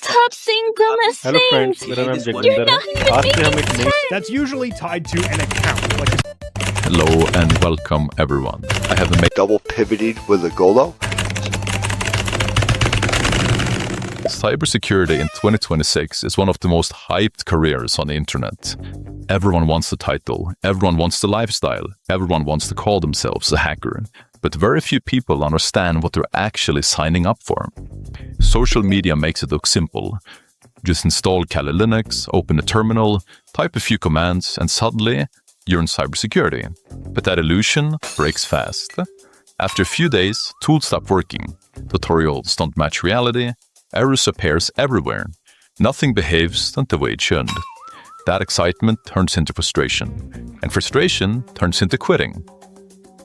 आप सिंगल में Hello friends, synced. मेरा नाम You're जगविंदर not है। even आज से हम making एक नई sense. That's usually tied to an account. Hello and welcome everyone. I have a double pivoting with a Golo. Cybersecurity in 2026 is one of the most hyped careers on the internet. Everyone wants the title, everyone wants the lifestyle, everyone wants to call themselves a hacker. But very few people understand what they're actually signing up for. Social media makes it look simple. Just install Kali Linux, open a terminal, type a few commands, and suddenly you're in cybersecurity. But that illusion breaks fast. After a few days, tools stop working. Tutorials don't match reality. Errors appears everywhere. Nothing behaves the way it should. That excitement turns into frustration. And frustration turns into quitting.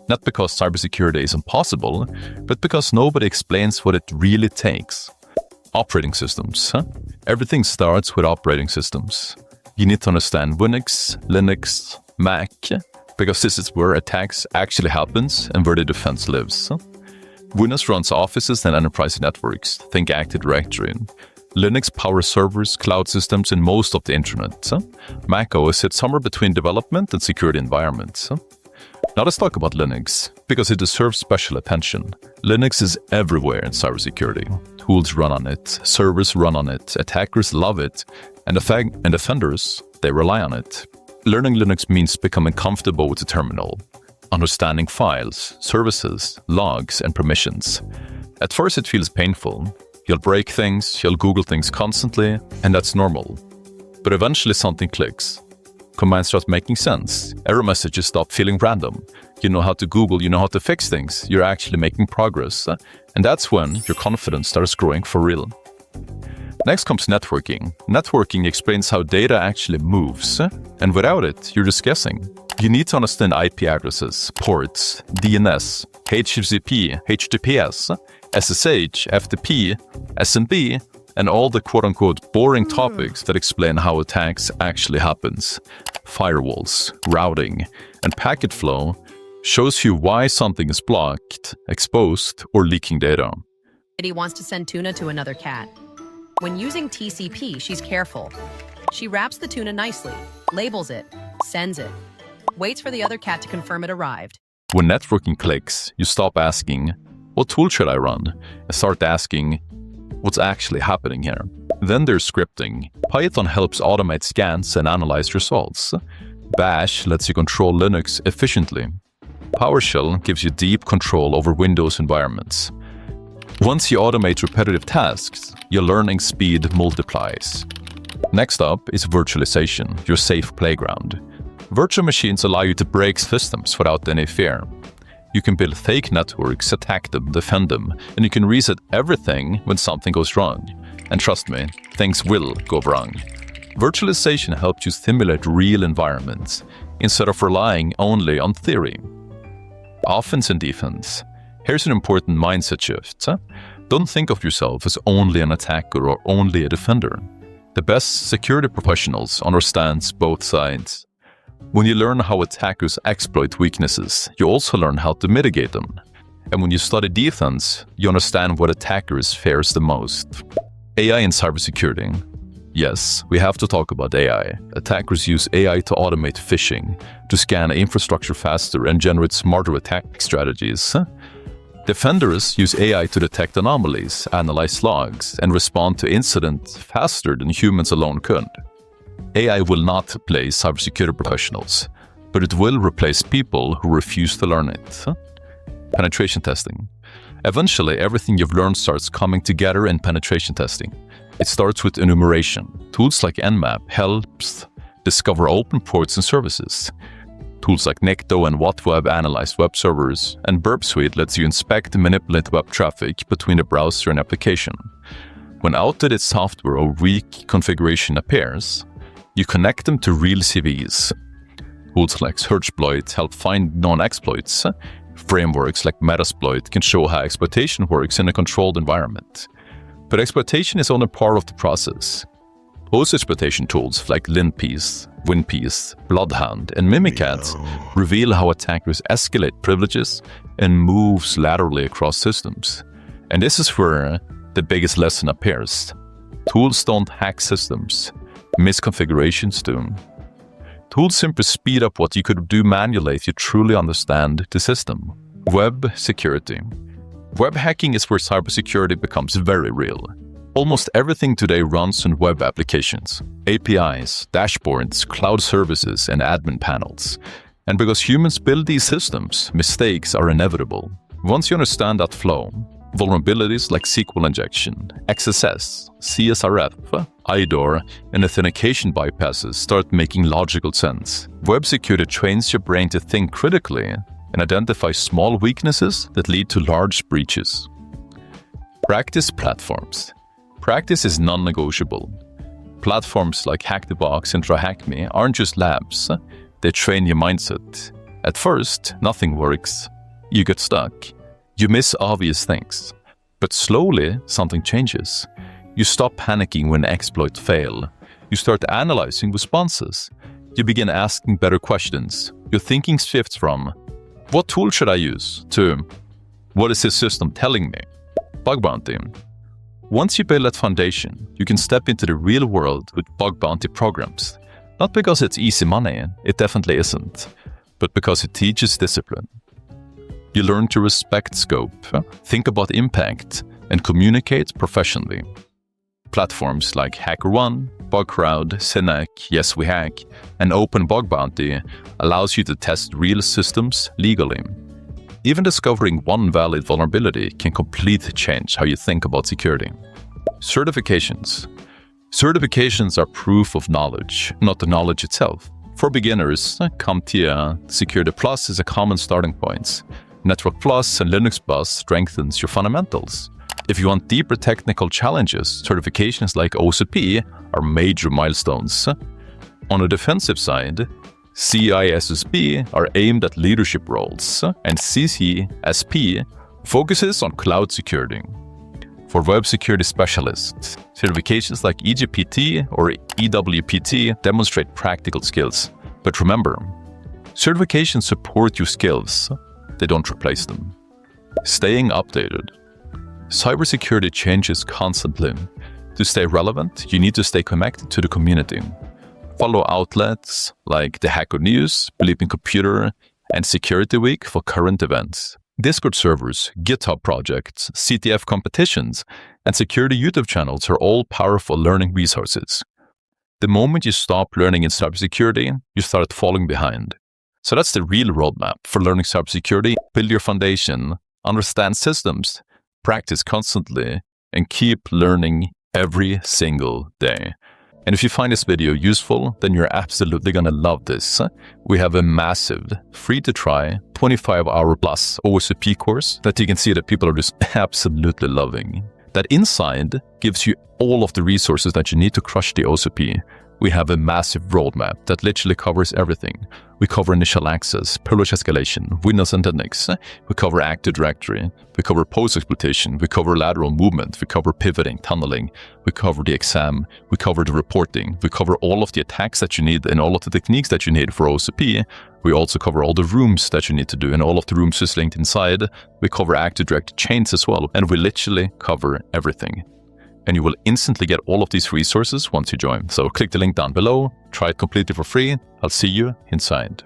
Not because cybersecurity is impossible, but because nobody explains what it really takes. Operating systems. Everything starts with operating systems. You need to understand Windows, Linux, Mac, because this is where attacks actually happens and where the defense lives. Windows runs offices and enterprise networks, think Active Directory. Linux powers servers, cloud systems, and most of the internet. Mac OS sits somewhere between development and security environments. Now let's talk about Linux, because it deserves special attention. Linux is everywhere in cybersecurity. Tools run on it, servers run on it, attackers love it, and defenders, they rely on it. Learning Linux means becoming comfortable with the terminal, understanding files, services, logs, and permissions. At first it feels painful. You'll break things, you'll Google things constantly, and that's normal. But eventually something clicks. Commands start making sense. Error messages stop feeling random. You know how to Google, you know how to fix things. You're actually making progress. And that's when your confidence starts growing for real. Next comes networking. Networking explains how data actually moves. And without it, you're just guessing. You need to understand IP addresses, ports, DNS, HTTP, HTTPS, SSH, FTP, SMB, and all the quote-unquote boring topics that explain how attacks actually happens. Firewalls, routing, and packet flow shows you why something is blocked, exposed, or leaking data. He wants to send tuna to another cat. When using TCP, she's careful. She wraps the tuna nicely, labels it, sends it, waits for the other cat to confirm it arrived. When networking clicks, you stop asking, what tool should I run? And start asking, what's actually happening here? Then there's scripting. Python helps automate scans and analyze results. Bash lets you control Linux efficiently. PowerShell gives you deep control over Windows environments. Once you automate repetitive tasks, your learning speed multiplies. Next up is virtualization, your safe playground. Virtual machines allow you to break systems without any fear. You can build fake networks, attack them, defend them, and you can reset everything when something goes wrong. And trust me, things will go wrong. Virtualization helps you simulate real environments, instead of relying only on theory. Offense and defense. Here's an important mindset shift. Don't think of yourself as only an attacker or only a defender. The best security professionals understand both sides. When you learn how attackers exploit weaknesses, you also learn how to mitigate them. And when you study defense, you understand what attackers fears the most. AI in cybersecurity. Yes, we have to talk about AI. Attackers use AI to automate phishing, to scan infrastructure faster and generate smarter attack strategies. Defenders use AI to detect anomalies, analyze logs, and respond to incidents faster than humans alone could. AI will not replace cybersecurity professionals, but it will replace people who refuse to learn it. Penetration testing. Eventually, everything you've learned starts coming together in penetration testing. It starts with enumeration. Tools like Nmap helps discover open ports and services. Tools like Necto and WhatWeb analyze web servers, and Burp Suite lets you inspect and manipulate web traffic between the browser and application. When outdated software or weak configuration appears, you connect them to real CVEs. Tools like Searchploit help find known exploits. Frameworks like Metasploit can show how exploitation works in a controlled environment. But exploitation is only part of the process. Post-exploitation tools like LinPiece, WinPiece, Bloodhound, and Mimikatz reveal how attackers escalate privileges and moves laterally across systems. And this is where the biggest lesson appears. Tools don't hack systems. Misconfigurations do. Tools simply speed up what you could do manually if you truly understand the system. Web security. Web hacking is where cybersecurity becomes very real. Almost everything today runs on web applications, APIs, dashboards, cloud services, and admin panels. And because humans build these systems, mistakes are inevitable. Once you understand that flow, vulnerabilities like SQL injection, XSS, CSRF, IDOR, and authentication bypasses start making logical sense. Web security trains your brain to think critically and identify small weaknesses that lead to large breaches. Practice platforms. Practice is non-negotiable. Platforms like Hack the Box and TryHackMe aren't just labs, they train your mindset. At first, nothing works. You get stuck. You miss obvious things. But slowly, something changes. You stop panicking when exploits fail. You start analyzing responses. You begin asking better questions. Your thinking shifts from, what tool should I use? To, what is this system telling me? Bug bounty. Once you build that foundation, you can step into the real world with bug bounty programs. Not because it's easy money, it definitely isn't, but because it teaches discipline. You learn to respect scope, think about impact, and communicate professionally. Platforms like HackerOne, BugCrowd, Cynic, Yes We Hack, and Open Bug Bounty allows you to test real systems legally. Even discovering one valid vulnerability can completely change how you think about security. Certifications. Certifications are proof of knowledge, not the knowledge itself. For beginners, CompTIA Security Plus is a common starting point. Network Plus and Linux Plus strengthens your fundamentals. If you want deeper technical challenges, certifications like OSCP are major milestones. On the defensive side, CISSP are aimed at leadership roles, and CCSP focuses on cloud security. For web security specialists, certifications like EGPT or EWPT demonstrate practical skills. But remember, certifications support your skills, they don't replace them. Staying updated. Cybersecurity changes constantly. To stay relevant, you need to stay connected to the community. Follow outlets like the Hacker News, Bleeping Computer, and Security Week for current events. Discord servers, GitHub projects, CTF competitions, and security YouTube channels are all powerful learning resources. The moment you stop learning in cybersecurity, you start falling behind. So that's the real roadmap for learning cybersecurity. Build your foundation, understand systems, practice constantly, and keep learning every single day. And if you find this video useful, then you're absolutely gonna love this. We have a massive, free-to-try, 25-hour plus OSCP course that you can see that people are just absolutely loving. That inside gives you all of the resources that you need to crush the OSCP. We have a massive roadmap that literally covers everything. We cover initial access, privilege escalation, Windows and Linux. We cover Active Directory. We cover post-exploitation. We cover lateral movement. We cover pivoting, tunneling. We cover the exam. We cover the reporting. We cover all of the attacks that you need and all of the techniques that you need for OSCP. We also cover all the rooms that you need to do and all of the rooms is linked inside. We cover Active Directory chains as well. And we literally cover everything. And you will instantly get all of these resources once you join. So click the link down below, try it completely for free. I'll see you inside.